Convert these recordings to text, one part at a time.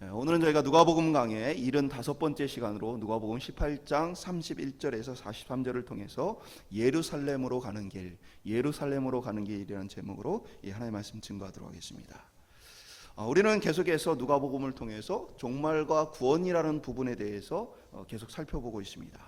오늘은 저희가 누가복음 강의 75번째 시간으로 누가복음 18장 31절에서 43절을 통해서 예루살렘으로 가는 길이라는 제목으로 하나님의 말씀 증거하도록 하겠습니다. 우리는 계속해서 누가복음을 통해서 종말과 구원이라는 부분에 대해서 계속 살펴보고 있습니다.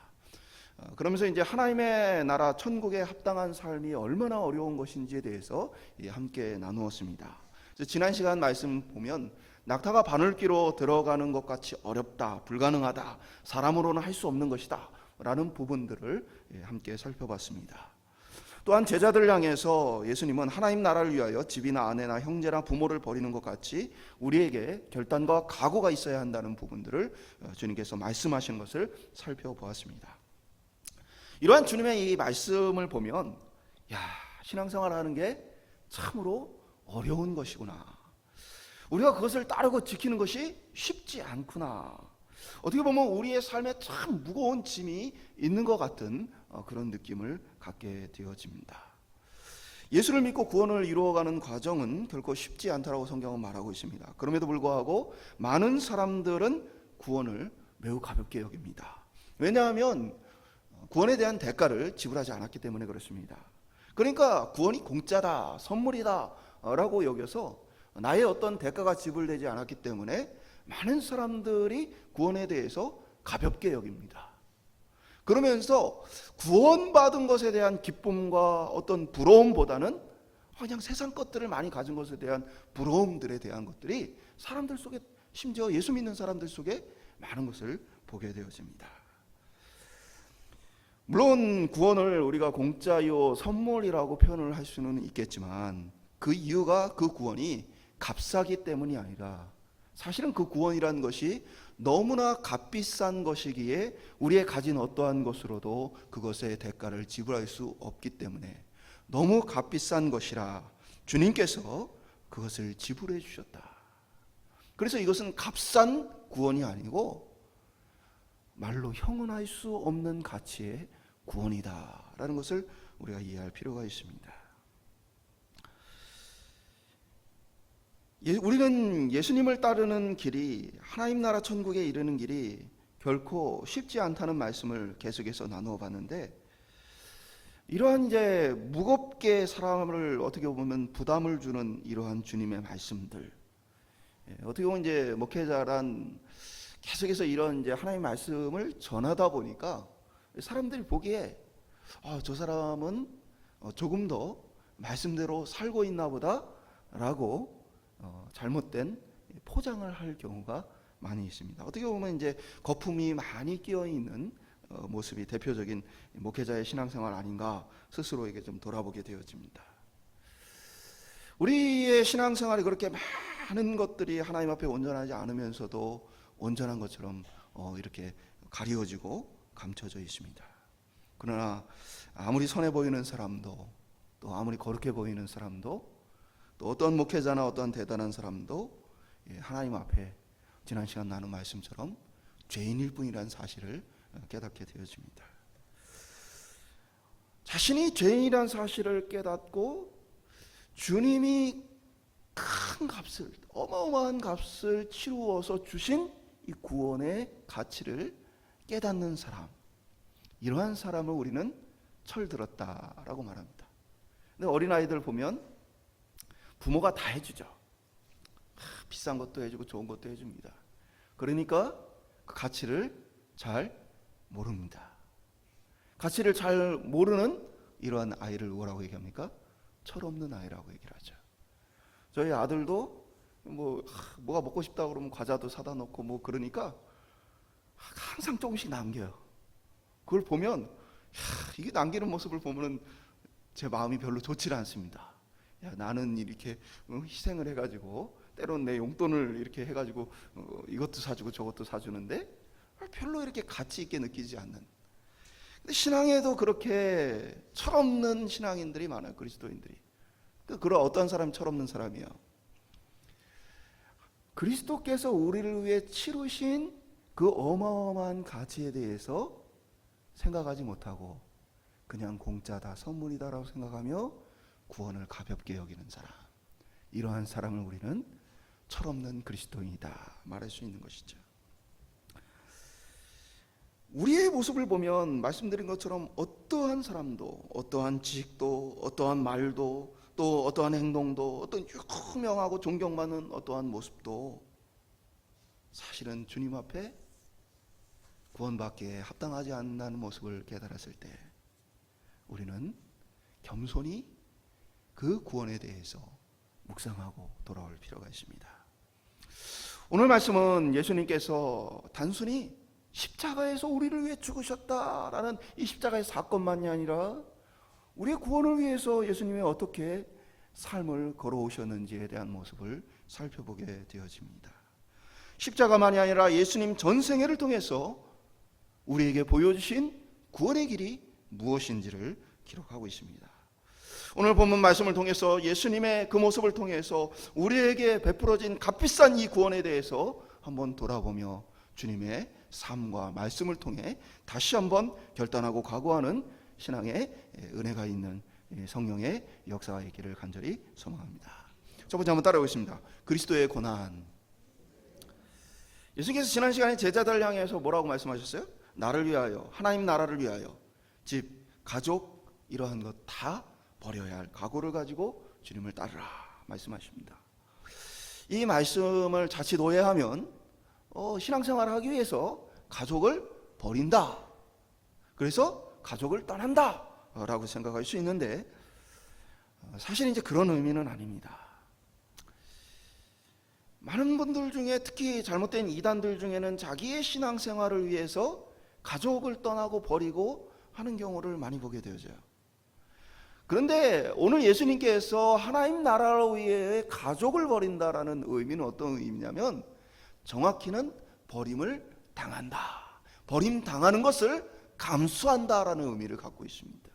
그러면서 이제 하나님의 나라 천국에 합당한 삶이 얼마나 어려운 것인지에 대해서 함께 나누었습니다. 지난 시간 말씀 보면 낙타가 바늘귀로 들어가는 것 같이 어렵다, 불가능하다, 사람으로는 할 수 없는 것이다 라는 부분들을 함께 살펴봤습니다. 또한 제자들을 향해서 예수님은 하나님 나라를 위하여 집이나 아내나 형제나 부모를 버리는 것 같이 우리에게 결단과 각오가 있어야 한다는 부분들을 주님께서 말씀하신 것을 살펴보았습니다. 이러한 주님의 이 말씀을 보면 신앙생활하는 게 참으로 어려운 것이구나, 우리가 그것을 따르고 지키는 것이 쉽지 않구나, 어떻게 보면 우리의 삶에 참 무거운 짐이 있는 것 같은 그런 느낌을 갖게 되어집니다. 예수를 믿고 구원을 이루어가는 과정은 결코 쉽지 않다라고 성경은 말하고 있습니다. 그럼에도 불구하고 많은 사람들은 구원을 매우 가볍게 여깁니다. 왜냐하면 구원에 대한 대가를 지불하지 않았기 때문에 그렇습니다. 그러니까 구원이 공짜다, 선물이다 라고 여겨서 나의 어떤 대가가 지불되지 않았기 때문에 많은 사람들이 구원에 대해서 가볍게 여깁니다. 그러면서 구원받은 것에 대한 기쁨과 어떤 부러움보다는 그냥 세상 것들을 많이 가진 것에 대한 부러움들에 대한 것들이 사람들 속에, 심지어 예수 믿는 사람들 속에 많은 것을 보게 되어집니다. 물론 구원을 우리가 공짜요 선물이라고 표현을 할 수는 있겠지만 그 이유가 그 구원이 값싸기 때문이 아니라 사실은 그 구원이라는 것이 너무나 값비싼 것이기에 우리의 가진 어떠한 것으로도 그것의 대가를 지불할 수 없기 때문에 너무 값비싼 것이라 주님께서 그것을 지불해 주셨다. 그래서 이것은 값싼 구원이 아니고 말로 형언할 수 없는 가치의 구원이다라는 것을 우리가 이해할 필요가 있습니다. 우리는 예수님을 따르는 길이, 하나님 나라 천국에 이르는 길이 결코 쉽지 않다는 말씀을 계속해서 나누어 봤는데, 이러한 이제 무겁게 사람을 어떻게 보면 부담을 주는 이러한 주님의 말씀들, 어떻게 보면 이제 목회자란 계속해서 이런 이제 하나님의 말씀을 전하다 보니까 사람들이 보기에 저 사람은 조금 더 말씀대로 살고 있나 보다라고 잘못된 포장을 할 경우가 많이 있습니다. 어떻게 보면 이제 거품이 많이 끼어 있는 모습이 대표적인 목회자의 신앙생활 아닌가 스스로에게 좀 돌아보게 되어집니다. 우리의 신앙생활이 그렇게 많은 것들이 하나님 앞에 온전하지 않으면서도 온전한 것처럼 이렇게 가리워지고 감춰져 있습니다. 그러나 아무리 선해 보이는 사람도, 또 아무리 거룩해 보이는 사람도, 또 어떤 목회자나 어떤 대단한 사람도 하나님 앞에 지난 시간 나눈 말씀처럼 죄인일 뿐이라는 사실을 깨닫게 되어집니다. 자신이 죄인이라는 사실을 깨닫고 주님이 큰 값을, 어마어마한 값을 치루어서 주신 이 구원의 가치를 깨닫는 사람, 이러한 사람을 우리는 철들었다라고 말합니다. 근데 어린아이들 보면 부모가 다 해주죠. 비싼 것도 해주고 좋은 것도 해줍니다. 그러니까 그 가치를 잘 모릅니다. 가치를 잘 모르는 이러한 아이를 뭐라고 얘기합니까? 철없는 아이라고 얘기를 하죠. 저희 아들도 뭐가 먹고 싶다 그러면 과자도 사다 놓고 그러니까 항상 조금씩 남겨요. 그걸 보면 이게 남기는 모습을 보면은 제 마음이 별로 좋지 않습니다. 나는 이렇게 희생을 해가지고 때론 내 용돈을 이렇게 해가지고 이것도 사주고 저것도 사주는데 별로 이렇게 가치 있게 느끼지 않는. 근데 신앙에도 그렇게 철없는 신앙인들이 많아요. 그리스도인들이. 그런 어떤 사람이 철없는 사람이에요? 그리스도께서 우리를 위해 치르신 그 어마어마한 가치에 대해서 생각하지 못하고 그냥 공짜다, 선물이다라고 생각하며 구원을 가볍게 여기는 사람, 이러한 사람을 우리는 철없는 그리스도인이다 말할 수 있는 것이죠. 우리의 모습을 보면 말씀드린 것처럼 어떠한 사람도, 어떠한 지식도, 어떠한 말도, 또 어떠한 행동도, 어떤 유명하고 존경받는 어떠한 모습도 사실은 주님 앞에 구원받기에 합당하지 않는다는 모습을 깨달았을 때 우리는 겸손히 그 구원에 대해서 묵상하고 돌아올 필요가 있습니다. 오늘 말씀은 예수님께서 단순히 십자가에서 우리를 위해 죽으셨다라는 이 십자가의 사건만이 아니라 우리의 구원을 위해서 예수님이 어떻게 삶을 걸어오셨는지에 대한 모습을 살펴보게 되어집니다. 십자가만이 아니라 예수님 전생애를 통해서 우리에게 보여주신 구원의 길이 무엇인지를 기록하고 있습니다. 오늘 본문 말씀을 통해서 예수님의 그 모습을 통해서 우리에게 베풀어진 값비싼 이 구원에 대해서 한번 돌아보며 주님의 삶과 말씀을 통해 다시 한번 결단하고 각오하는 신앙의 은혜가 있는 성령의 역사가 있기를 간절히 소망합니다. 첫 번째 한번 따라오겠습니다. 그리스도의 고난. 예수님께서 지난 시간에 제자들 향해서 뭐라고 말씀하셨어요? 나를 위하여, 하나님 나라를 위하여 집, 가족 이러한 것 다 버려야 할 각오를 가지고 주님을 따르라 말씀하십니다. 이 말씀을 자칫 오해하면 신앙생활을 하기 위해서 가족을 버린다, 그래서 가족을 떠난다 라고 생각할 수 있는데 사실 이제 그런 의미는 아닙니다. 많은 분들 중에 특히 잘못된 이단들 중에는 자기의 신앙생활을 위해서 가족을 떠나고 버리고 하는 경우를 많이 보게 되어져요. 그런데 오늘 예수님께서 하나님 나라를 위해 가족을 버린다라는 의미는 어떤 의미냐면 정확히는 버림을 당한다, 버림 당하는 것을 감수한다라는 의미를 갖고 있습니다.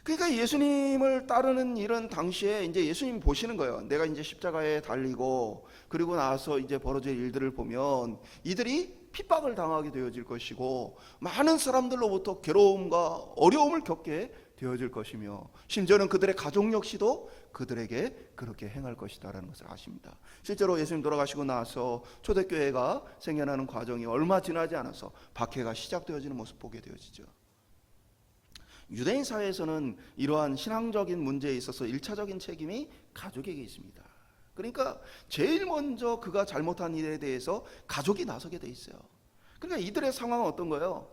그러니까 예수님을 따르는 일은 당시에 이제 예수님이 보시는 거예요. 내가 이제 십자가에 달리고 그리고 나서 이제 벌어질 일들을 보면 이들이 핍박을 당하게 되어질 것이고 많은 사람들로부터 괴로움과 어려움을 겪게 되어질 것이며 심지어는 그들의 가족 역시도 그들에게 그렇게 행할 것이다라는 것을 아십니다. 실제로 예수님 돌아가시고 나서 초대교회가 생겨나는 과정이 얼마 지나지 않아서 박해가 시작되어지는 모습 보게 되어지죠. 유대인 사회에서는 이러한 신앙적인 문제에 있어서 1차적인 책임이 가족에게 있습니다. 그러니까 제일 먼저 그가 잘못한 일에 대해서 가족이 나서게 돼 있어요. 그러니까 이들의 상황은 어떤 거예요?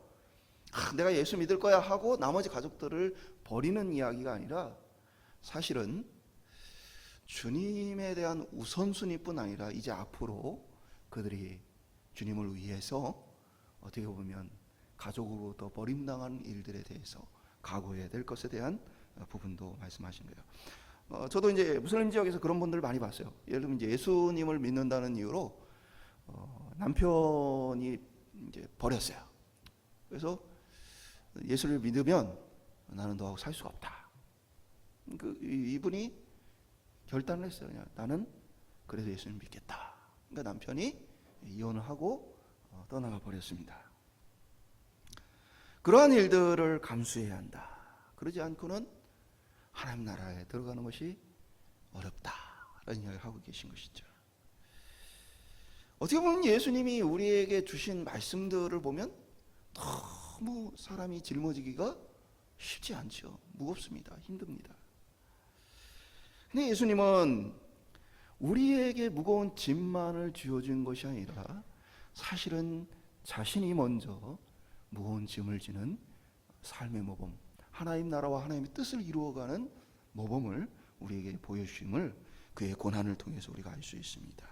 내가 예수 믿을 거야 하고 나머지 가족들을 버리는 이야기가 아니라 사실은 주님에 대한 우선순위뿐 아니라 이제 앞으로 그들이 주님을 위해서 어떻게 보면 가족으로부터 버림당하는 일들에 대해서 각오해야 될 것에 대한 부분도 말씀하신 거예요. 저도 이제 무슬림 지역에서 그런 분들을 많이 봤어요. 예를 들면 이제 예수님을 믿는다는 이유로 남편이 이제 버렸어요. 그래서 예수를 믿으면 나는 너하고 살 수가 없다. 이분이 결단을 했어요. 그냥 나는 그래서 예수를 믿겠다. 그러니까 남편이 이혼을 하고 떠나가 버렸습니다. 그러한 일들을 감수해야 한다. 그러지 않고는 하나님 나라에 들어가는 것이 어렵다라는 이야기를 하고 계신 것이죠. 어떻게 보면 예수님이 우리에게 주신 말씀들을 보면 너무 사람이 짊어지기가 쉽지 않죠. 무겁습니다. 힘듭니다. 근데 예수님은 우리에게 무거운 짐만을 쥐어준 것이 아니라 사실은 자신이 먼저 무거운 짐을 지는 삶의 모범, 하나님 나라와 하나님의 뜻을 이루어가는 모범을 우리에게 보여주심을 그의 고난을 통해서 우리가 알 수 있습니다.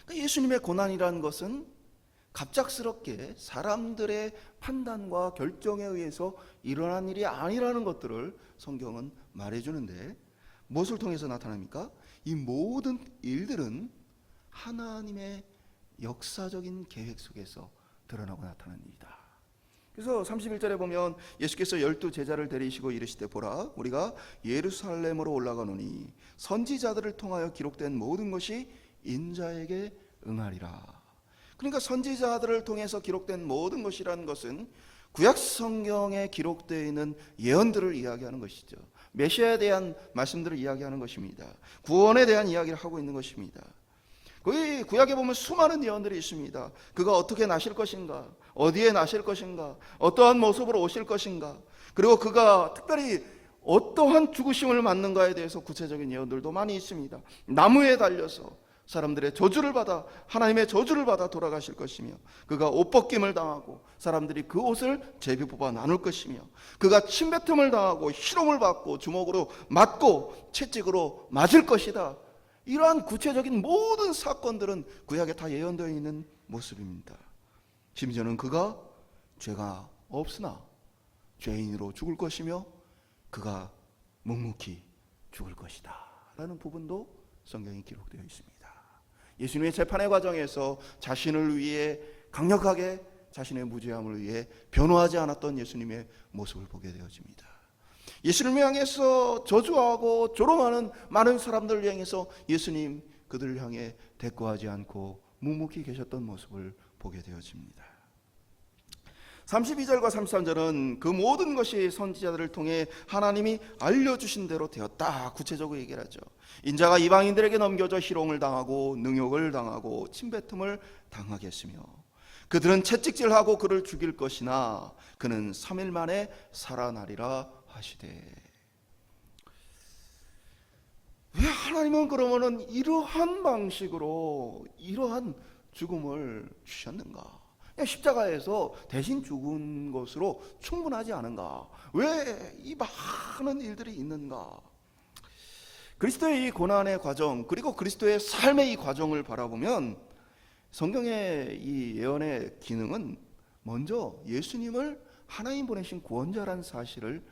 그러니까 예수님의 고난이라는 것은 갑작스럽게 사람들의 판단과 결정에 의해서 일어난 일이 아니라는 것들을 성경은 말해주는데 무엇을 통해서 나타납니까? 이 모든 일들은 하나님의 역사적인 계획 속에서 드러나고 나타난 일이다. 그래서 31절에 보면 예수께서 12 제자를 데리시고 이르시되 보라 우리가 예루살렘으로 올라가노니 선지자들을 통하여 기록된 모든 것이 인자에게 응하리라. 그러니까 선지자들을 통해서 기록된 모든 것이라는 것은 구약 성경에 기록되어 있는 예언들을 이야기하는 것이죠. 메시아에 대한 말씀들을 이야기하는 것입니다. 구원에 대한 이야기를 하고 있는 것입니다. 거기 구약에 보면 수많은 예언들이 있습니다. 그가 어떻게 나실 것인가, 어디에 나실 것인가, 어떠한 모습으로 오실 것인가, 그리고 그가 특별히 어떠한 죽으심을 맞는가에 대해서 구체적인 예언들도 많이 있습니다. 나무에 달려서 사람들의 저주를 받아, 하나님의 저주를 받아 돌아가실 것이며, 그가 옷벗김을 당하고 사람들이 그 옷을 제비 뽑아 나눌 것이며, 그가 침뱉음을 당하고 희롱을 받고 주먹으로 맞고 채찍으로 맞을 것이다. 이러한 구체적인 모든 사건들은 구약에 다 예언되어 있는 모습입니다. 심지어는 그가 죄가 없으나 죄인으로 죽을 것이며 그가 묵묵히 죽을 것이다 라는 부분도 성경에 기록되어 있습니다. 예수님의 재판의 과정에서 자신을 위해 강력하게 자신의 무죄함을 위해 변호하지 않았던 예수님의 모습을 보게 되어집니다. 예수님을 향해서 저주하고 조롱하는 많은 사람들을 향해서 예수님 그들을 향해 대꾸하지 않고 묵묵히 계셨던 모습을 보게 되어집니다. 32절과 33절은 그 모든 것이 선지자들을 통해 하나님이 알려주신 대로 되었다 구체적으로 얘기를 하죠. 인자가 이방인들에게 넘겨져 희롱을 당하고 능욕을 당하고 침뱉음을 당하게 했으며 그들은 채찍질하고 그를 죽일 것이나 그는 3일 만에 살아나리라 하시되. 왜 하나님은 그러면은 이러한 방식으로 이러한 죽음을 주셨는가? 십자가에서 대신 죽은 것으로 충분하지 않은가? 왜 이 많은 일들이 있는가? 그리스도의 이 고난의 과정, 그리고 그리스도의 삶의 이 과정을 바라보면 성경의 이 예언의 기능은 먼저 예수님을 하나님 보내신 구원자라는 사실을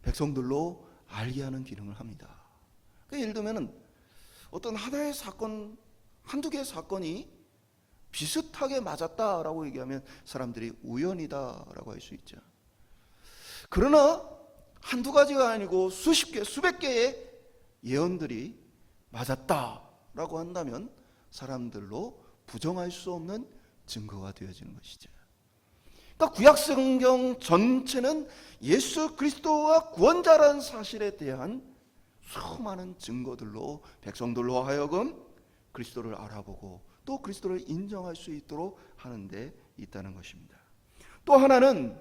백성들로 알게 하는 기능을 합니다. 예를 들면 어떤 하나의 사건, 한두 개의 사건이 비슷하게 맞았다라고 얘기하면 사람들이 우연이다라고 할 수 있죠. 그러나 한두 가지가 아니고 수십 개, 수백 개의 예언들이 맞았다라고 한다면 사람들로 부정할 수 없는 증거가 되어지는 것이죠. 그러니까 구약 성경 전체는 예수 그리스도가 구원자라는 사실에 대한 수많은 증거들로 백성들로 하여금 그리스도를 알아보고 또 그리스도를 인정할 수 있도록 하는 데 있다는 것입니다. 또 하나는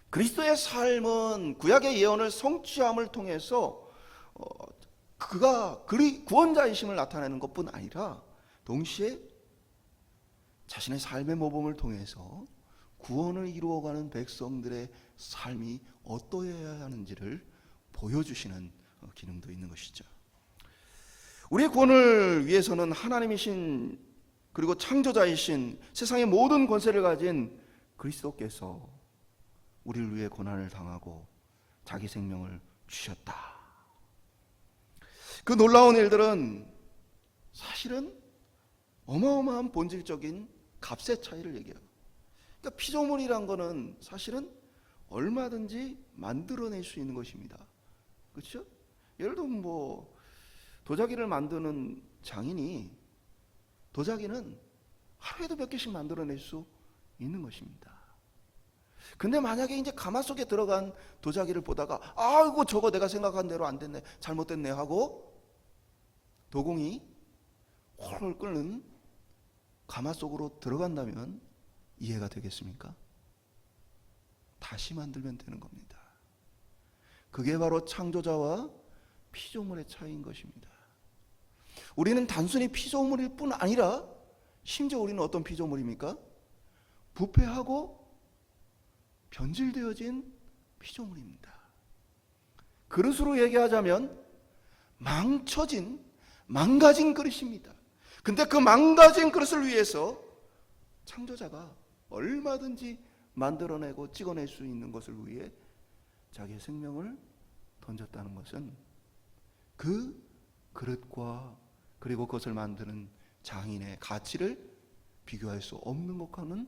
그리스도의 삶은 구약의 예언을 성취함을 통해서 그가 구원자이심을 나타내는 것뿐 아니라 동시에 자신의 삶의 모범을 통해서 구원을 이루어가는 백성들의 삶이 어떠해야 하는지를 보여주시는 기능도 있는 것이죠. 우리의 구원을 위해서는 하나님이신 그리고 창조자이신 세상의 모든 권세를 가진 그리스도께서 우리를 위해 고난을 당하고 자기 생명을 주셨다. 그 놀라운 일들은 사실은 어마어마한 본질적인 값의 차이를 얘기해요. 그러니까 피조물이란 거는 사실은 얼마든지 만들어낼 수 있는 것입니다. 그렇죠? 예를 들면 도자기를 만드는 장인이 도자기는 하루에도 몇 개씩 만들어낼 수 있는 것입니다. 근데 만약에 이제 가마 속에 들어간 도자기를 보다가 아이고 저거 내가 생각한 대로 안 됐네, 잘못됐네 하고 도공이 홀홀 끓는 가마 속으로 들어간다면 이해가 되겠습니까? 다시 만들면 되는 겁니다. 그게 바로 창조자와 피조물의 차이인 것입니다. 우리는 단순히 피조물일 뿐 아니라 심지어 우리는 어떤 피조물입니까? 부패하고 변질되어진 피조물입니다. 그릇으로 얘기하자면 망가진 그릇입니다. 근데 그 망가진 그릇을 위해서 창조자가 얼마든지 만들어내고 찍어낼 수 있는 것을 위해 자기의 생명을 던졌다는 것은 그 그릇과 그리고 그것을 만드는 장인의 가치를 비교할 수 없는 것과는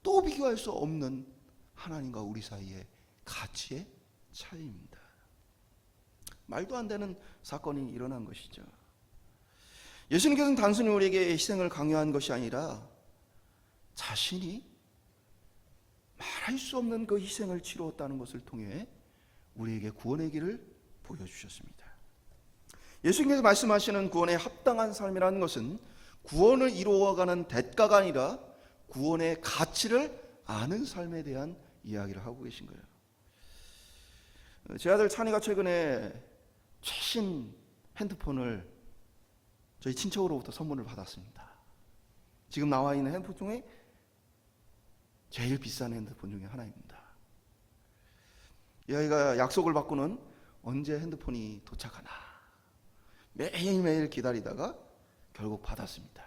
또 비교할 수 없는 하나님과 우리 사이의 가치의 차이입니다. 말도 안 되는 사건이 일어난 것이죠. 예수님께서는 단순히 우리에게 희생을 강요한 것이 아니라 자신이 말할 수 없는 그 희생을 치루었다는 것을 통해 우리에게 구원의 길을 보여주셨습니다. 예수님께서 말씀하시는 구원에 합당한 삶이라는 것은 구원을 이루어가는 대가가 아니라 구원의 가치를 아는 삶에 대한 이야기를 하고 계신 거예요. 제 아들 찬이가 최근에 최신 핸드폰을 저희 친척으로부터 선물을 받았습니다. 지금 나와 있는 핸드폰 중에 제일 비싼 핸드폰 중에 하나입니다. 이 아이가 약속을 받고는 언제 핸드폰이 도착하나 매일매일 기다리다가 결국 받았습니다.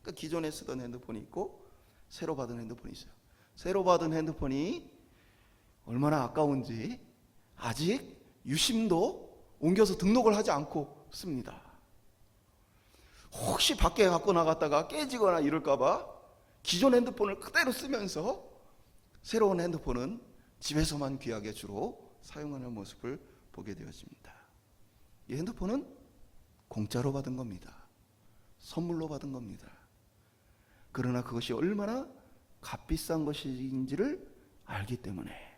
그러니까 기존에 쓰던 핸드폰이 있고 새로 받은 핸드폰이 있어요. 새로 받은 핸드폰이 얼마나 아까운지 아직 유심도 옮겨서 등록을 하지 않고 씁니다. 혹시 밖에 갖고 나갔다가 깨지거나 이럴까봐 기존 핸드폰을 그대로 쓰면서 새로운 핸드폰은 집에서만 귀하게 주로 사용하는 모습을 보게 되었습니다. 이 핸드폰은 공짜로 받은 겁니다. 선물로 받은 겁니다. 그러나 그것이 얼마나 값비싼 것인지를 알기 때문에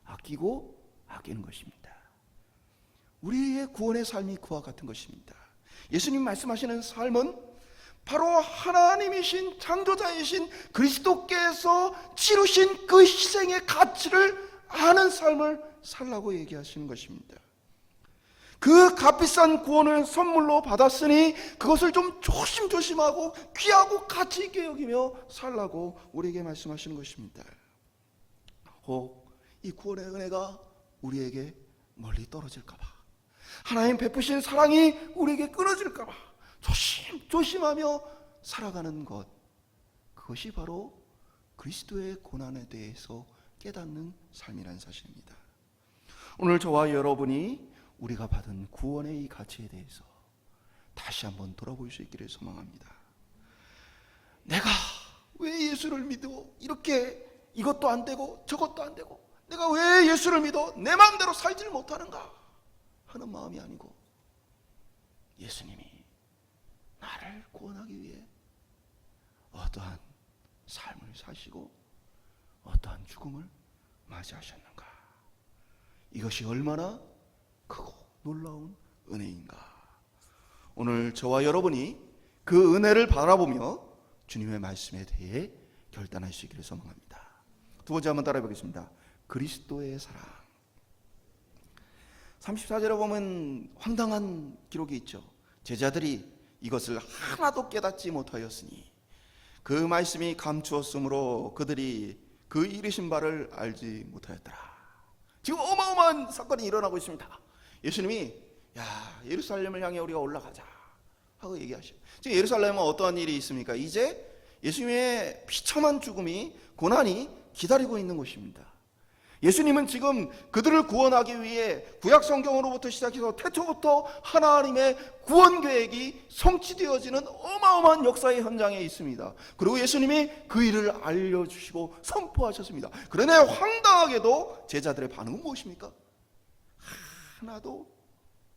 아끼고 아끼는 것입니다. 우리의 구원의 삶이 그와 같은 것입니다. 예수님 말씀하시는 삶은 바로 하나님이신 창조자이신 그리스도께서 치르신 그 희생의 가치를 아는 삶을 살라고 얘기하시는 것입니다. 그 값비싼 구원을 선물로 받았으니 그것을 좀 조심조심하고 귀하고 가치 있게 여기며 살라고 우리에게 말씀하시는 것입니다. 혹 이 구원의 은혜가 우리에게 멀리 떨어질까 봐, 하나님 베푸신 사랑이 우리에게 끊어질까 봐 조심하며 살아가는 것, 그것이 바로 그리스도의 고난에 대해서 깨닫는 삶이라는 사실입니다. 오늘 저와 여러분이 우리가 받은 구원의 이 가치에 대해서 다시 한번 돌아볼 수 있기를 소망합니다. 내가 왜 예수를 믿어? 이렇게 이것도 안 되고 저것도 안 되고 내가 왜 예수를 믿어? 내 마음대로 살지를 못하는가 하는 마음이 아니고, 예수님이 나를 구원하기 위해 어떠한 삶을 사시고 어떠한 죽음을 맞이하셨는가, 이것이 얼마나 크고 놀라운 은혜인가. 오늘 저와 여러분이 그 은혜를 바라보며 주님의 말씀에 대해 결단할 수 있기를 소망합니다. 두 번째 한번 따라해 보겠습니다. 그리스도의 사랑. 34절에 보면 황당한 기록이 있죠. 제자들이 이것을 하나도 깨닫지 못하였으니 그 말씀이 감추었으므로 그들이 그 이르신 바를 알지 못하였더라. 지금 어마어마한 사건이 일어나고 있습니다. 예수님이 예루살렘을 향해 우리가 올라가자 하고 얘기하셔요. 지금 예루살렘은 어떠한 일이 있습니까? 이제 예수님의 비참한 죽음이, 고난이 기다리고 있는 곳입니다. 예수님은 지금 그들을 구원하기 위해 구약 성경으로부터 시작해서 태초부터 하나님의 구원 계획이 성취되어지는 어마어마한 역사의 현장에 있습니다. 그리고 예수님이 그 일을 알려주시고 선포하셨습니다. 그러나 황당하게도 제자들의 반응은 무엇입니까? 하나도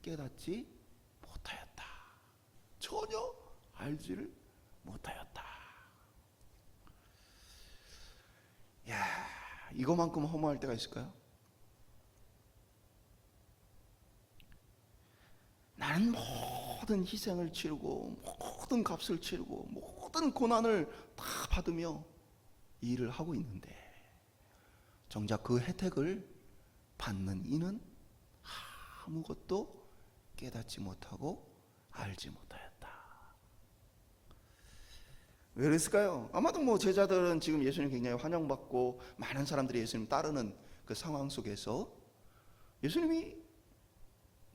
깨닫지 못하였다. 전혀 알지를 못하였다. 이거만큼 허무할 때가 있을까요? 나는 모든 희생을 치르고 모든 값을 치르고 모든 고난을 다 받으며 이 일을 하고 있는데 정작 그 혜택을 받는 이는 아무것도 깨닫지 못하고 알지 못하였다. 왜 그랬을까요? 아마도 제자들은 지금 예수님 굉장히 환영받고 많은 사람들이 예수님 따르는 그 상황 속에서 예수님이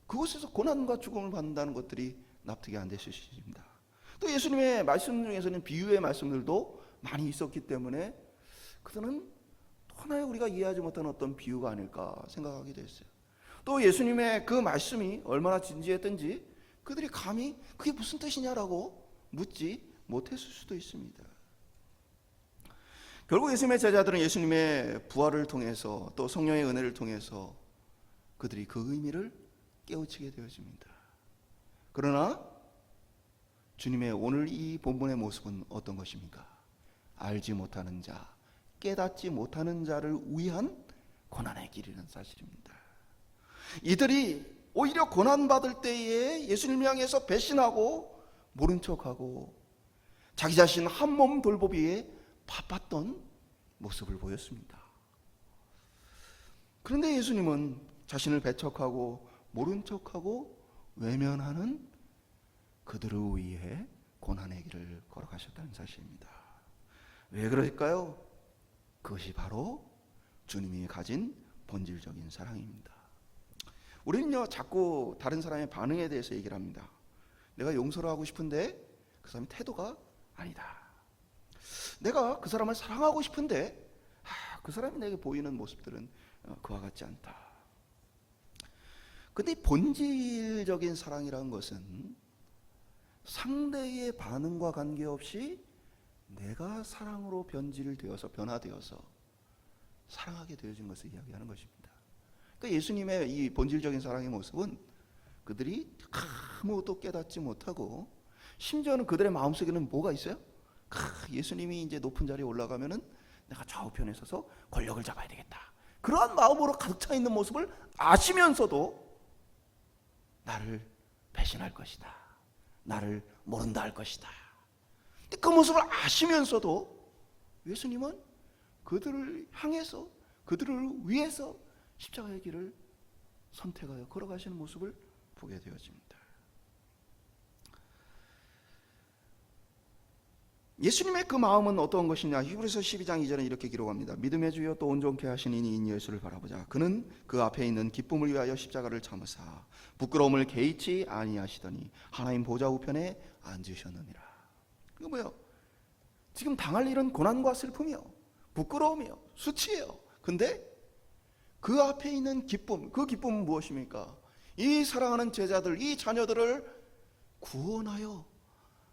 그곳에서 고난과 죽음을 받는다는 것들이 납득이 안 됐을 수 있습니다. 또 예수님의 말씀 중에서는 비유의 말씀들도 많이 있었기 때문에 그들은 또 하나의 우리가 이해하지 못한 어떤 비유가 아닐까 생각하기도 했어요. 또 예수님의 그 말씀이 얼마나 진지했던지 그들이 감히 그게 무슨 뜻이냐라고 묻지 못했을 수도 있습니다. 결국 예수님의 제자들은 예수님의 부활을 통해서 또 성령의 은혜를 통해서 그들이 그 의미를 깨우치게 되어집니다. 그러나 주님의 오늘 이 본문의 모습은 어떤 것입니까? 알지 못하는 자, 깨닫지 못하는 자를 위한 고난의 길이라는 사실입니다. 이들이 오히려 고난받을 때에 예수님을 향해서 배신하고 모른 척하고 자기 자신 한 몸 돌보기에 바빴던 모습을 보였습니다. 그런데 예수님은 자신을 배척하고 모른 척하고 외면하는 그들을 위해 고난의 길을 걸어가셨다는 사실입니다. 왜 그럴까요? 그것이 바로 주님이 가진 본질적인 사랑입니다. 우리는요, 자꾸 다른 사람의 반응에 대해서 얘기를 합니다. 내가 용서를 하고 싶은데 그 사람의 태도가 아니다. 내가 그 사람을 사랑하고 싶은데 그 사람이 내게 보이는 모습들은 그와 같지 않다. 근데 본질적인 사랑이라는 것은 상대의 반응과 관계없이 내가 사랑으로 변화되어서 사랑하게 되어진 것을 이야기하는 것입니다. 그러니까 예수님의 이 본질적인 사랑의 모습은 그들이 아무것도 깨닫지 못하고, 심지어는 그들의 마음속에는 뭐가 있어요? 예수님이 이제 높은 자리에 올라가면은 내가 좌우편에 서서 권력을 잡아야 되겠다, 그러한 마음으로 가득 차 있는 모습을 아시면서도 나를 배신할 것이다, 나를 모른다 할 것이다. 그 모습을 아시면서도 예수님은 그들을 향해서, 그들을 위해서 십자가의 길을 선택하여 걸어가시는 모습을 보게 되어집니다. 예수님의 그 마음은 어떤 것이냐? 히브리서 12장 2절에 이렇게 기록합니다. 믿음의 주여 또 온전케 하시는 이인 예수를 바라보자. 그는 그 앞에 있는 기쁨을 위하여 십자가를 참으사 부끄러움을 개의치 아니하시더니 하나님 보좌 우편에 앉으셨느니라. 이거 뭐예요? 지금 당할 일은 고난과 슬픔이요, 부끄러움이요, 수치예요. 근데 그 앞에 있는 기쁨, 그 기쁨은 무엇입니까? 이 사랑하는 제자들, 이 자녀들을 구원하여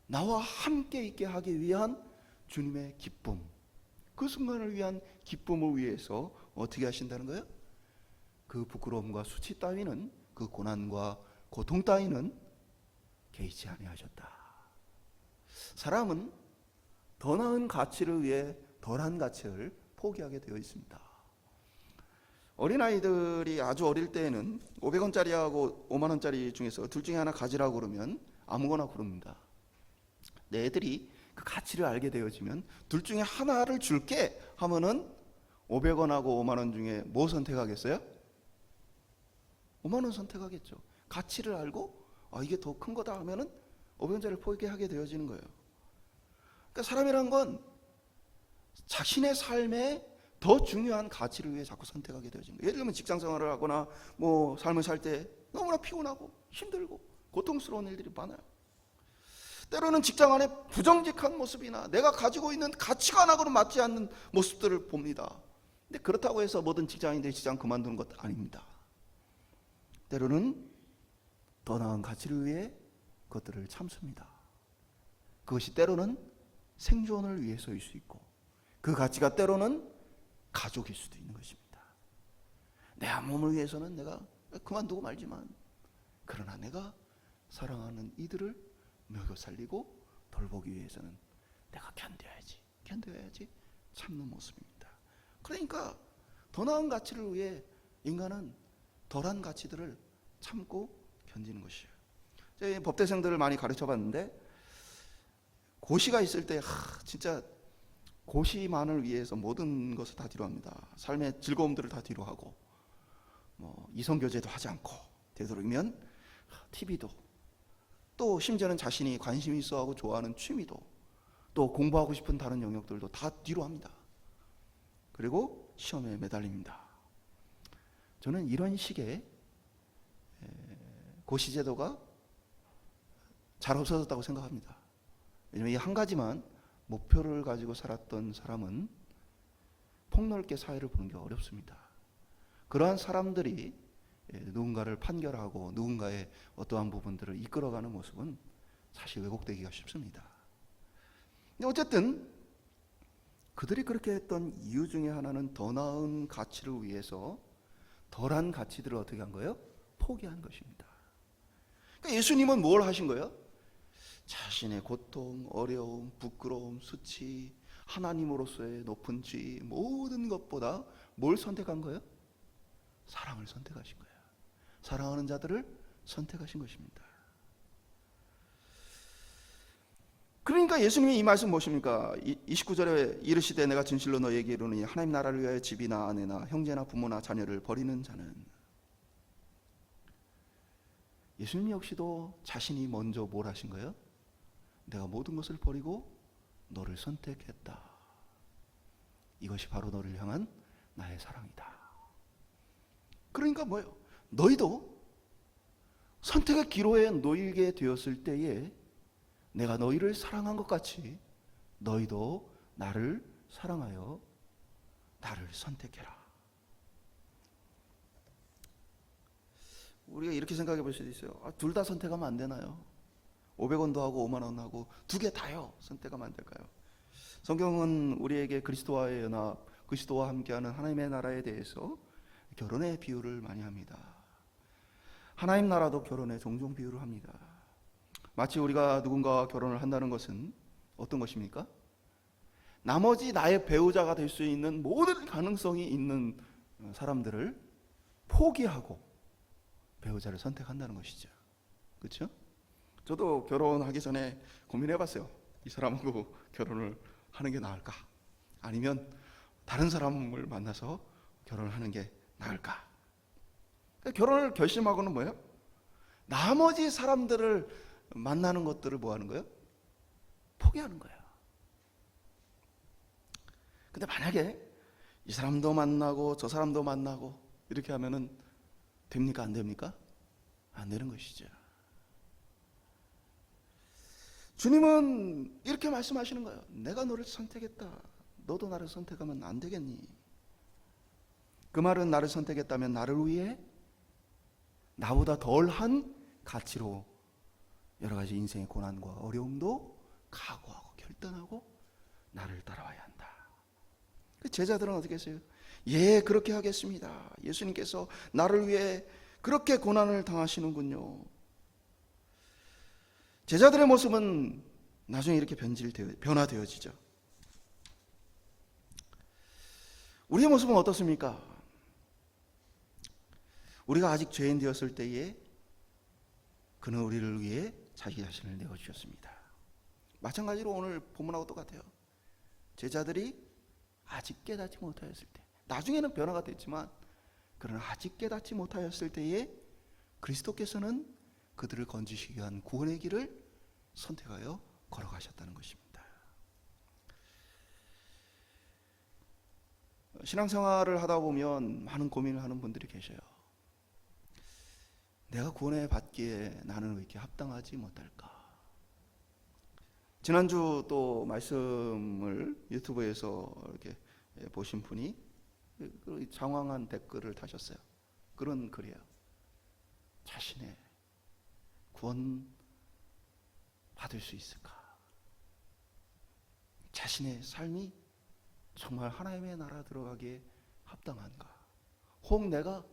나와 함께 있게 하기 위한 주님의 기쁨, 그 순간을 위한 기쁨을 위해서 어떻게 하신다는 거예요? 그 부끄러움과 수치 따위는, 그 고난과 고통 따위는 개의치 아니하셨다. 사람은 더 나은 가치를 위해 덜한 가치를 포기하게 되어 있습니다. 어린아이들이 아주 어릴 때에는 500원짜리하고 5만원짜리 중에서 둘 중에 하나 가지라고 그러면 아무거나 고릅니다. 내 애들이 그 가치를 알게 되어지면 둘 중에 하나를 줄게 하면은 500원하고 5만원 중에 뭐 선택하겠어요? 5만원 선택하겠죠. 가치를 알고 이게 더 큰 거다 하면은 500원짜리를 포기하게 되어지는 거예요. 그러니까 사람이란 건 자신의 삶에 더 중요한 가치를 위해 자꾸 선택하게 되어진 거예요. 예를 들면 직장 생활을 하거나 뭐 삶을 살 때 너무나 피곤하고 힘들고 고통스러운 일들이 많아요. 때로는 직장 안에 부정직한 모습이나 내가 가지고 있는 가치관하고는 맞지 않는 모습들을 봅니다. 근데 그렇다고 해서 모든 직장인들이 직장 그만두는 것 아닙니다. 때로는 더 나은 가치를 위해 그것들을 참습니다. 그것이 때로는 생존을 위해서일 수 있고, 그 가치가 때로는 가족일 수도 있는 것입니다. 내 한 몸을 위해서는 내가 그만두고 말지만, 그러나 내가 사랑하는 이들을 먹여 살리고 돌보기 위해서는 내가 견뎌야지 참는 모습입니다. 그러니까 더 나은 가치를 위해 인간은 덜한 가치들을 참고 견디는 것이에요. 제가 법대생들을 많이 가르쳐 봤는데, 고시가 있을 때 진짜 고시만을 위해서 모든 것을 다 뒤로 합니다. 삶의 즐거움들을 다 뒤로 하고, 뭐 이성교제도 하지 않고, 되도록이면 TV도, 또 심지어는 자신이 관심 있어하고 좋아하는 취미도, 또 공부하고 싶은 다른 영역들도 다 뒤로 합니다. 그리고 시험에 매달립니다. 저는 이런 식의 고시제도가 잘 없어졌다고 생각합니다. 왜냐하면 이 한 가지만 목표를 가지고 살았던 사람은 폭넓게 사회를 보는 게 어렵습니다. 그러한 사람들이 누군가를 판결하고 누군가의 어떠한 부분들을 이끌어가는 모습은 사실 왜곡되기가 쉽습니다. 근데 어쨌든 그들이 그렇게 했던 이유 중에 하나는 더 나은 가치를 위해서 덜한 가치들을 어떻게 한 거예요? 포기한 것입니다. 그러니까 예수님은 뭘 하신 거예요? 자신의 고통, 어려움, 부끄러움, 수치, 하나님으로서의 높은 지위, 모든 것보다 뭘 선택한 거예요? 사랑을 선택하신 거예요. 사랑하는 자들을 선택하신 것입니다. 그러니까 예수님이 이 말씀 무엇입니까? 29절에 이르시되 내가 진실로 너에게 이르노니 하나님 나라를 위하여 집이나 아내나 형제나 부모나 자녀를 버리는 자는, 예수님 역시도 자신이 먼저 뭘 하신 거예요? 내가 모든 것을 버리고 너를 선택했다. 이것이 바로 너를 향한 나의 사랑이다. 그러니까 뭐예요? 너희도 선택의 기로에 놓이게 되었을 때에 내가 너희를 사랑한 것 같이 너희도 나를 사랑하여 나를 선택해라. 우리가 이렇게 생각해 볼 수도 있어요. 둘 다 선택하면 안 되나요? 500원도 하고 5만 원 하고 두 개 다요. 선택하면 안 될까요? 성경은 우리에게 그리스도와의 연합, 그리스도와 함께하는 하나님의 나라에 대해서 결혼의 비유를 많이 합니다. 하나님 나라도 결혼에 종종 비유를 합니다. 마치 우리가 누군가와 결혼을 한다는 것은 어떤 것입니까? 나머지 나의 배우자가 될 수 있는 모든 가능성이 있는 사람들을 포기하고 배우자를 선택한다는 것이죠. 그렇죠? 저도 결혼하기 전에 고민해봤어요. 이 사람하고 결혼을 하는 게 나을까? 아니면 다른 사람을 만나서 결혼을 하는 게 나을까? 결혼을 결심하고는 뭐예요? 나머지 사람들을 만나는 것들을 뭐 하는 거예요? 포기하는 거예요. 근데 만약에 이 사람도 만나고 저 사람도 만나고 이렇게 하면은 됩니까? 안 됩니까? 안 되는 것이죠. 주님은 이렇게 말씀하시는 거예요. 내가 너를 선택했다. 너도 나를 선택하면 안 되겠니? 그 말은 나를 선택했다면 나를 위해 나보다 덜한 가치로 여러 가지 인생의 고난과 어려움도 각오하고 결단하고 나를 따라와야 한다. 제자들은 어떻게 했어요? 예, 그렇게 하겠습니다. 예수님께서 나를 위해 그렇게 고난을 당하시는군요. 제자들의 모습은 나중에 이렇게 변화되어지죠. 우리의 모습은 어떻습니까? 우리가 아직 죄인 되었을 때에 그는 우리를 위해 자기 자신을 내어주셨습니다. 마찬가지로 오늘 본문하고 똑같아요. 제자들이 아직 깨닫지 못하였을 때, 나중에는 변화가 됐지만 그러나 아직 깨닫지 못하였을 때에 그리스도께서는 그들을 건지시기 위한 구원의 길을 선택하여 걸어가셨다는 것입니다. 신앙생활을 하다 보면 많은 고민을 하는 분들이 계셔요. 내가 구원을 받기에 나는 왜 이렇게 합당하지 못할까? 지난주 또 말씀을 유튜브에서 이렇게 보신 분이 장황한 댓글을 다셨어요. 그런 글이에요. 자신의 구원 받을 수 있을까? 자신의 삶이 정말 하나님의 나라 들어가기에 합당한가? 혹 내가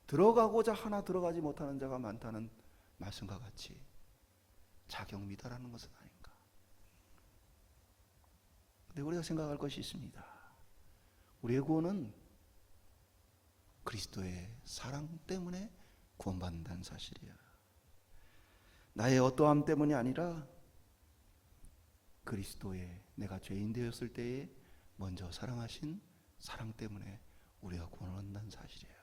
들어가고자 하나 들어가지 못하는 자가 많다는 말씀과 같이 자격 미달하는 것은 아닌가? 근데 우리가 생각할 것이 있습니다. 우리의 구원은 그리스도의 사랑 때문에 구원받는다는 사실이야. 나의 어떠함 때문이 아니라 그리스도의, 내가 죄인 되었을 때에 먼저 사랑하신 사랑 때문에 우리가 구원을 얻는다는 사실이에요.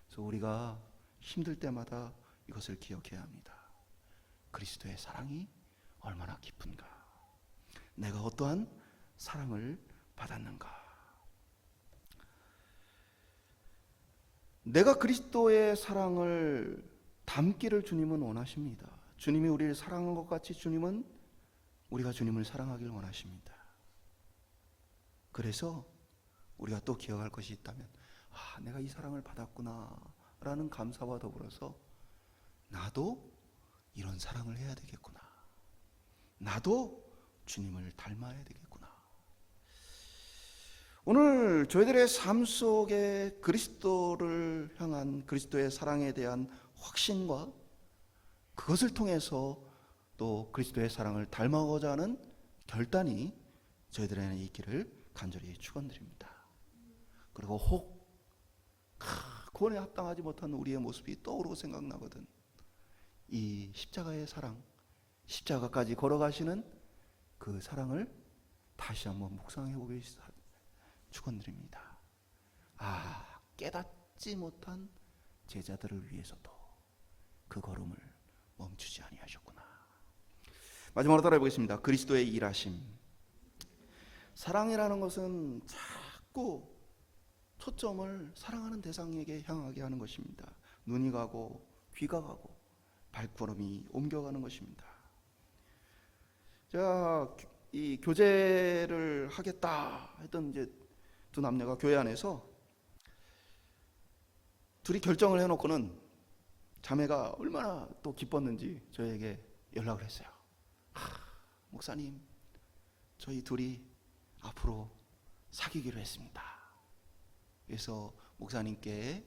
그래서 우리가 힘들 때마다 이것을 기억해야 합니다. 그리스도의 사랑이 얼마나 깊은가? 내가 어떠한 사랑을 받았는가? 내가 그리스도의 사랑을 담기를 주님은 원하십니다. 주님이 우리를 사랑한 것 같이 주님은 우리가 주님을 사랑하길 원하십니다. 그래서 우리가 또 기억할 것이 있다면, 내가 이 사랑을 받았구나 라는 감사와 더불어서 나도 이런 사랑을 해야 되겠구나, 나도 주님을 닮아야 되겠구나. 오늘 저희들의 삶 속에 그리스도를 향한 그리스도의 사랑에 대한 확신과 그것을 통해서 또 그리스도의 사랑을 닮아가고자 하는 결단이 저희들 안에 있기를 간절히 축원드립니다. 그리고 혹 구원에 합당하지 못한 우리의 모습이 떠오르고 생각나거든. 이 십자가의 사랑, 십자가까지 걸어가시는 그 사랑을 다시 한번 묵상해 보길 축원드립니다. 깨닫지 못한 제자들을 위해서도 그 걸음을 멈추지 아니하셨구나. 마지막으로 따라해 보겠습니다. 그리스도의 일하심. 사랑이라는 것은 자꾸 초점을 사랑하는 대상에게 향하게 하는 것입니다. 눈이 가고 귀가 가고 발걸음이 옮겨가는 것입니다. 제가 이 교제를 하겠다 했던 이제 두 남녀가 교회 안에서 둘이 결정을 해놓고는 자매가 얼마나 또 기뻤는지 저에게 연락을 했어요. 목사님, 저희 둘이 앞으로 사귀기로 했습니다. 그래서 목사님께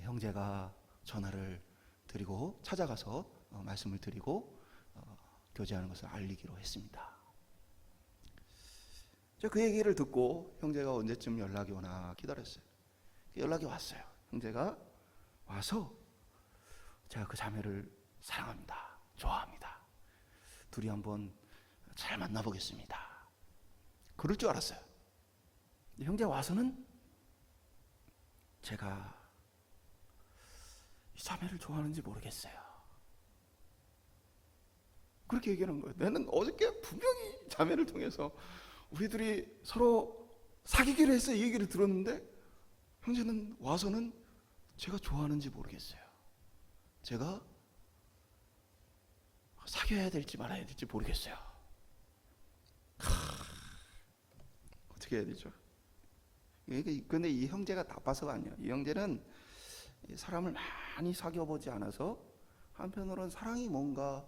형제가 전화를 드리고 찾아가서 말씀을 드리고 교제하는 것을 알리기로 했습니다. 제가 그 얘기를 듣고 형제가 언제쯤 연락이 오나 기다렸어요. 연락이 왔어요. 형제가 와서 제가 그 자매를 사랑합니다. 좋아합니다. 둘이 한번 잘 만나보겠습니다. 그럴 줄 알았어요. 형제가 와서는 제가 이 자매를 좋아하는지 모르겠어요. 그렇게 얘기하는 거예요. 나는 어저께 분명히 자매를 통해서 우리들이 서로 사귀기로 해서 이 얘기를 들었는데 형제는 와서는 제가 좋아하는지 모르겠어요. 제가 사귀어야 될지 말아야 될지 모르겠어요. 어떻게 해야 되죠? 근데 이 형제가 나빠서가 아니에요. 이 형제는 사람을 많이 사귀어보지 않아서 한편으로는 사랑이 뭔가,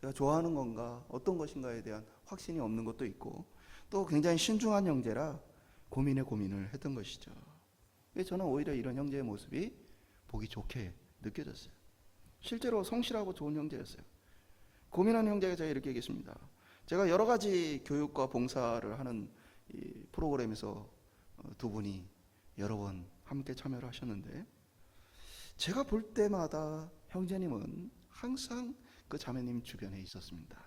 내가 좋아하는 건가, 어떤 것인가에 대한 확신이 없는 것도 있고, 또 굉장히 신중한 형제라 고민을 했던 것이죠. 저는 오히려 이런 형제의 모습이 보기 좋게 느껴졌어요. 실제로 성실하고 좋은 형제였어요. 고민하는 형제가 제가 이렇게 얘기했습니다. 제가 여러 가지 교육과 봉사를 하는 이 프로그램에서 두 분이 여러 번 함께 참여를 하셨는데, 제가 볼 때마다 형제님은 항상 그 자매님 주변에 있었습니다.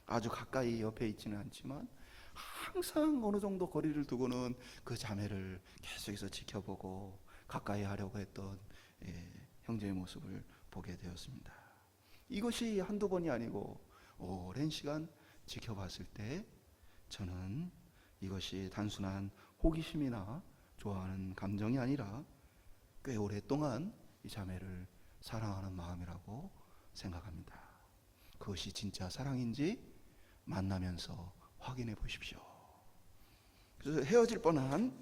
아주 가까이 옆에 있지는 않지만 항상 어느 정도 거리를 두고는 그 자매를 계속해서 지켜보고 가까이 하려고 했던 형제의 모습을 보게 되었습니다. 이것이 한두 번이 아니고 오랜 시간 지켜봤을 때 저는 이것이 단순한 호기심이나 좋아하는 감정이 아니라 꽤 오랫동안 이 자매를 사랑하는 마음이라고 생각합니다. 그것이 진짜 사랑인지 만나면서 확인해 보십시오. 그래서 헤어질 뻔한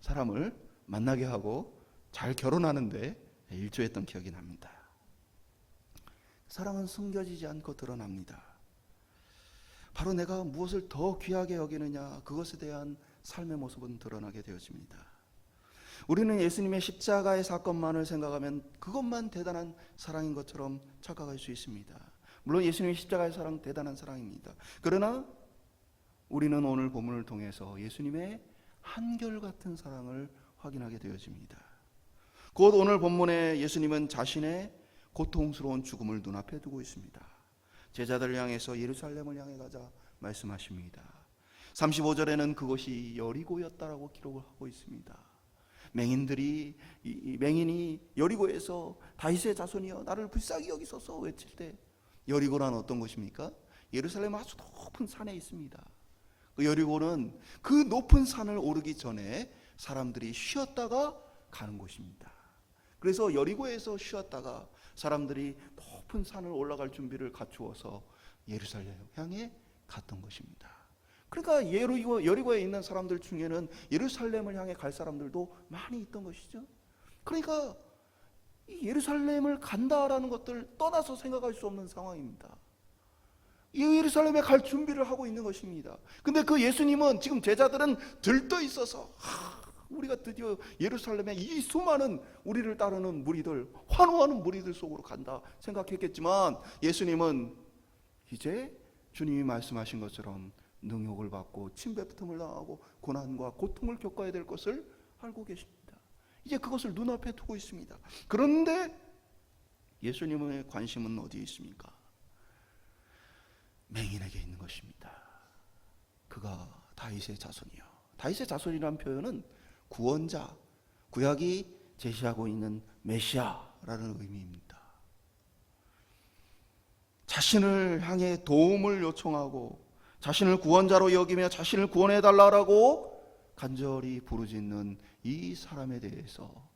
사람을 만나게 하고 잘 결혼하는데 일조했던 기억이 납니다. 사랑은 숨겨지지 않고 드러납니다. 바로 내가 무엇을 더 귀하게 여기느냐, 그것에 대한 삶의 모습은 드러나게 되어집니다. 우리는 예수님의 십자가의 사건만을 생각하면 그것만 대단한 사랑인 것처럼 착각할 수 있습니다. 물론 예수님의 십자가의 사랑 대단한 사랑입니다. 그러나 우리는 오늘 본문을 통해서 예수님의 한결같은 사랑을 확인하게 되어집니다. 곧 오늘 본문에 예수님은 자신의 고통스러운 죽음을 눈앞에 두고 있습니다. 제자들을 향해서 예루살렘을 향해 가자 말씀하십니다. 35절에는 그것이 여리고였다라고 기록을 하고 있습니다. 맹인이 여리고에서 다윗의 자손이여 나를 불쌍히 여기소서 외칠 때, 여리고란 어떤 곳입니까? 예루살렘 아주 높은 산에 있습니다. 그 여리고는 그 높은 산을 오르기 전에 사람들이 쉬었다가 가는 곳입니다. 그래서 여리고에서 쉬었다가 사람들이 높은 산을 올라갈 준비를 갖추어서 예루살렘 향해 갔던 것입니다. 그러니까 여리고에 있는 사람들 중에는 예루살렘을 향해 갈 사람들도 많이 있던 것이죠. 그러니까 이 예루살렘을 간다라는 것들 떠나서 생각할 수 없는 상황입니다. 이 예루살렘에 갈 준비를 하고 있는 것입니다. 근데 그 예수님은 지금 제자들은 들떠 있어서 우리가 드디어 예루살렘에 이 수많은 우리를 따르는 무리들, 환호하는 무리들 속으로 간다 생각했겠지만, 예수님은 이제 주님이 말씀하신 것처럼 능욕을 받고 침뱉음을 당하고 고난과 고통을 겪어야 될 것을 알고 계십니다. 이제 그것을 눈앞에 두고 있습니다. 그런데 예수님의 관심은 어디에 있습니까? 맹인에게 있는 것입니다. 그가 다윗의 자손이요. 다윗의 자손이라는 표현은 구원자, 구약이 제시하고 있는 메시아라는 의미입니다. 자신을 향해 도움을 요청하고 자신을 구원자로 여기며 자신을 구원해달라고 간절히 부르짖는 이 사람에 대해서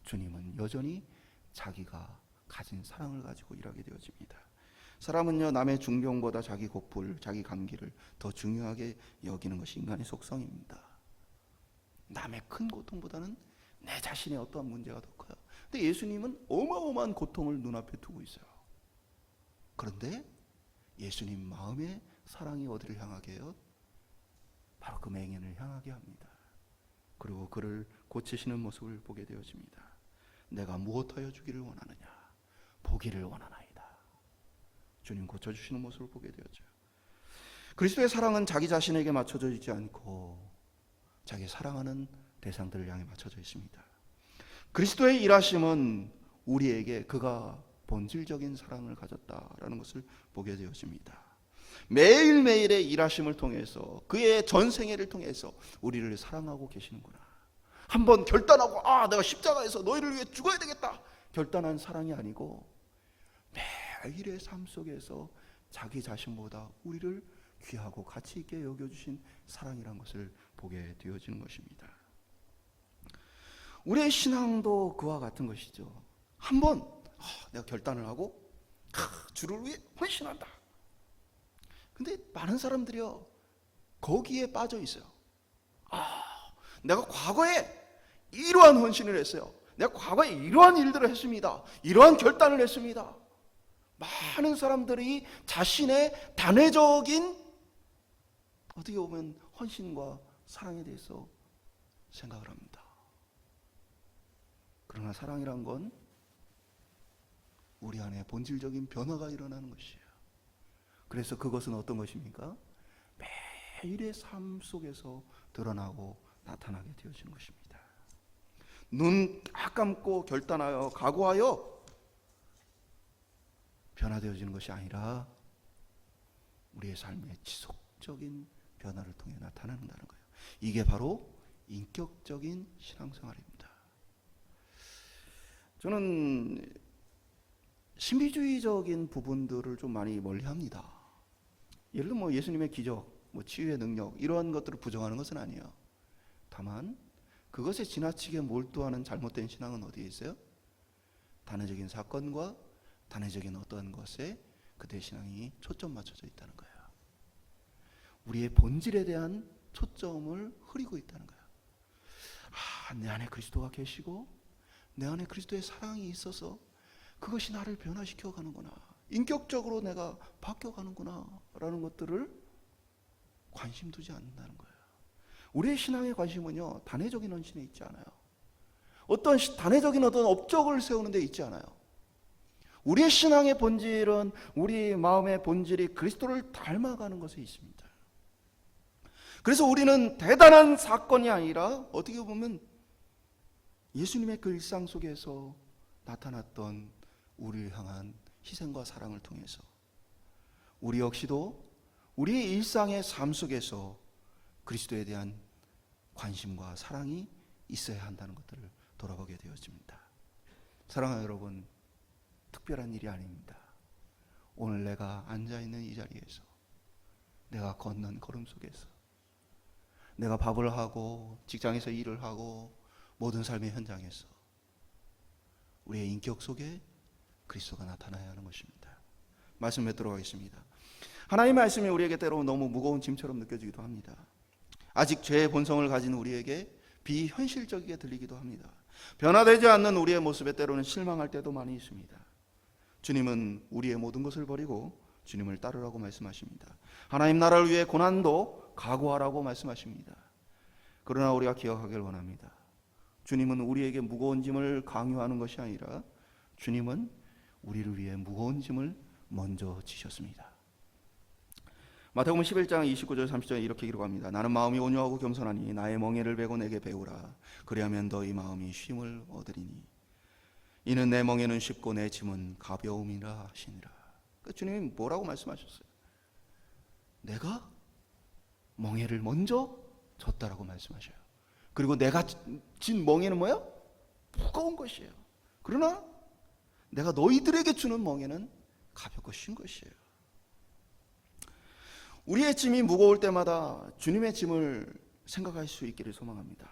주님은 여전히 자기가 가진 사랑을 가지고 일하게 되어집니다. 사람은요, 남의 중병보다 자기 고풀, 자기 감기를 더 중요하게 여기는 것이 인간의 속성입니다. 남의 큰 고통보다는 내 자신의 어떠한 문제가 더 커요. 근데 예수님은 어마어마한 고통을 눈앞에 두고 있어요. 그런데 예수님 마음의 사랑이 어디를 향하게 해요? 바로 그 맹인을 향하게 합니다. 그리고 그를 고치시는 모습을 보게 되어집니다. 내가 무엇하여 주기를 원하느냐? 보기를 원하나이다. 주님 고쳐주시는 모습을 보게 되었죠. 그리스도의 사랑은 자기 자신에게 맞춰져 있지 않고 자기 사랑하는 대상들을 향해 맞춰져 있습니다. 그리스도의 일하심은 우리에게 그가 본질적인 사랑을 가졌다라는 것을 보게 되어집니다. 매일매일의 일하심을 통해서 그의 전생애를 통해서 우리를 사랑하고 계시는구나. 한번 결단하고 내가 십자가에서 너희를 위해 죽어야 되겠다 결단한 사랑이 아니고 매일의 삶 속에서 자기 자신보다 우리를 귀하고 가치 있게 여겨주신 사랑이란 것을 보게 되어지는 것입니다. 우리의 신앙도 그와 같은 것이죠. 한번 내가 결단을 하고 주를 위해 헌신한다. 근데 많은 사람들이요 거기에 빠져 있어요. 내가 과거에 이러한 헌신을 했어요. 내가 과거에 이러한 일들을 했습니다. 이러한 결단을 했습니다. 많은 사람들이 자신의 단회적인 어떻게 보면 헌신과 사랑에 대해서 생각을 합니다. 그러나 사랑이란 건 우리 안에 본질적인 변화가 일어나는 것이에요. 그래서 그것은 어떤 것입니까? 매일의 삶 속에서 드러나고 나타나게 되어지는 것입니다. 눈 딱 감고 결단하여 각오하여 변화되어지는 것이 아니라 우리의 삶의 지속적인 변화를 통해 나타나는다는 거예요. 이게 바로 인격적인 신앙생활입니다. 저는 신비주의적인 부분들을 좀 많이 멀리합니다. 예를 들면 예수님의 기적, 치유의 능력 이러한 것들을 부정하는 것은 아니에요. 다만 그것에 지나치게 몰두하는 잘못된 신앙은 어디에 있어요? 단회적인 사건과 단회적인 어떠한 것에 그들의 신앙이 초점 맞춰져 있다는 거예요. 우리의 본질에 대한 초점을 흐리고 있다는 거예요. 내 안에 그리스도가 계시고 내 안에 그리스도의 사랑이 있어서 그것이 나를 변화시켜 가는구나. 인격적으로 내가 바뀌어 가는구나 라는 것들을 관심 두지 않는다는 거예요. 우리의 신앙의 관심은요 단회적인 헌신에 있지 않아요. 어떤 단회적인 어떤 업적을 세우는 데 있지 않아요. 우리의 신앙의 본질은 우리 마음의 본질이 그리스도를 닮아가는 것에 있습니다. 그래서 우리는 대단한 사건이 아니라 어떻게 보면 예수님의 그 일상 속에서 나타났던 우리를 향한 희생과 사랑을 통해서 우리 역시도 우리의 일상의 삶 속에서 그리스도에 대한 관심과 사랑이 있어야 한다는 것들을 돌아보게 되어집니다. 사랑하는 여러분, 특별한 일이 아닙니다. 오늘 내가 앉아있는 이 자리에서, 내가 걷는 걸음 속에서, 내가 밥을 하고 직장에서 일을 하고 모든 삶의 현장에서 우리의 인격 속에 그리스도가 나타나야 하는 것입니다. 말씀 맺도록 하겠습니다. 하나님의 말씀이 우리에게 때로 너무 무거운 짐처럼 느껴지기도 합니다. 아직 죄의 본성을 가진 우리에게 비현실적이게 들리기도 합니다. 변화되지 않는 우리의 모습에 때로는 실망할 때도 많이 있습니다. 주님은 우리의 모든 것을 버리고 주님을 따르라고 말씀하십니다. 하나님 나라를 위해 고난도 각오하라고 말씀하십니다. 그러나 우리가 기억하길 원합니다. 주님은 우리에게 무거운 짐을 강요하는 것이 아니라 주님은 우리를 위해 무거운 짐을 먼저 지셨습니다. 마태복음 11장 29절 30절에 이렇게 기록합니다. 나는 마음이 온유하고 겸손하니 나의 멍에를 베고 내게 배우라. 그리하면 너희 마음이 쉼을 얻으리니 이는 내 멍에는 쉽고 내 짐은 가벼움이라 하시니라. 그러니까 주님이 뭐라고 말씀하셨어요? 내가 멍에를 먼저 졌다라고 말씀하셔요. 그리고 내가 진 멍에는 뭐야? 무거운 것이에요. 그러나 내가 너희들에게 주는 멍에는 가볍고 쉰 것이에요. 우리의 짐이 무거울 때마다 주님의 짐을 생각할 수 있기를 소망합니다.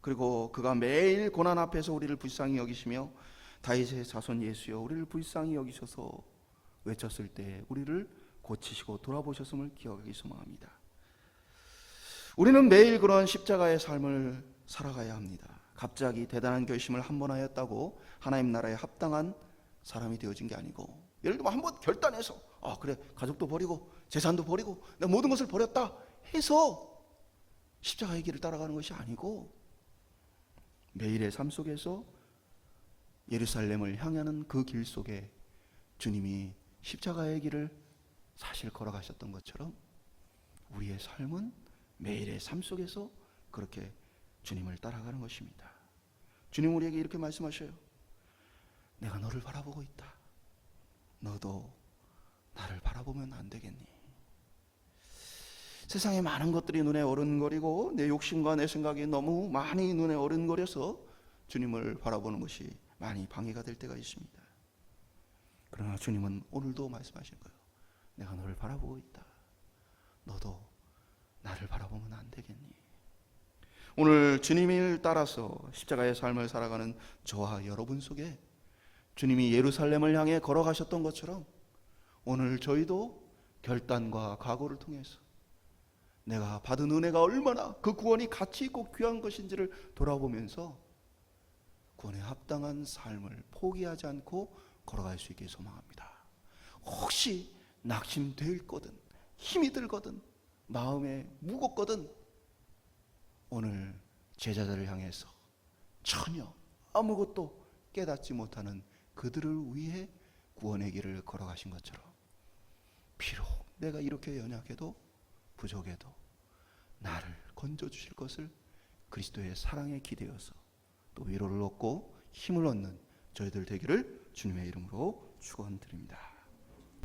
그리고 그가 매일 고난 앞에서 우리를 불쌍히 여기시며 다윗의 자손 예수여 우리를 불쌍히 여기셔서 외쳤을 때 우리를 고치시고 돌아보셨음을 기억하기 소망합니다. 우리는 매일 그런 십자가의 삶을 살아가야 합니다. 갑자기 대단한 결심을 한 번 하였다고 하나님 나라에 합당한 사람이 되어진 게 아니고, 예를 들면 한 번 결단해서 그래 가족도 버리고 재산도 버리고 내가 모든 것을 버렸다 해서 십자가의 길을 따라가는 것이 아니고, 매일의 삶 속에서 예루살렘을 향하는 그 길 속에 주님이 십자가의 길을 사실 걸어가셨던 것처럼 우리의 삶은 매일의 삶 속에서 그렇게 주님을 따라가는 것입니다. 주님 우리에게 이렇게 말씀하셔요. 내가 너를 바라보고 있다. 너도 나를 바라보면 안 되겠니? 세상에 많은 것들이 눈에 어른거리고 내 욕심과 내 생각이 너무 많이 눈에 어른거려서 주님을 바라보는 것이 많이 방해가 될 때가 있습니다. 그러나 주님은 오늘도 말씀하신 거예요. 내가 너를 바라보고 있다. 너도 나를 바라보면 안 되겠니? 오늘 주님을 따라서 십자가의 삶을 살아가는 저와 여러분 속에 주님이 예루살렘을 향해 걸어가셨던 것처럼 오늘 저희도 결단과 각오를 통해서 내가 받은 은혜가 얼마나 그 구원이 가치 있고 귀한 것인지를 돌아보면서 구원에 합당한 삶을 포기하지 않고 걸어갈 수 있게 소망합니다. 혹시 낙심되거든 힘이 들거든 마음에 무겁거든 오늘 제자들을 향해서 전혀 아무것도 깨닫지 못하는 그들을 위해 구원의 길을 걸어가신 것처럼 비록 내가 이렇게 연약해도 부족해도 나를 건져주실 것을 그리스도의 사랑에 기대어서 또 위로를 얻고 힘을 얻는 저희들 되기를 주님의 이름으로 축원드립니다.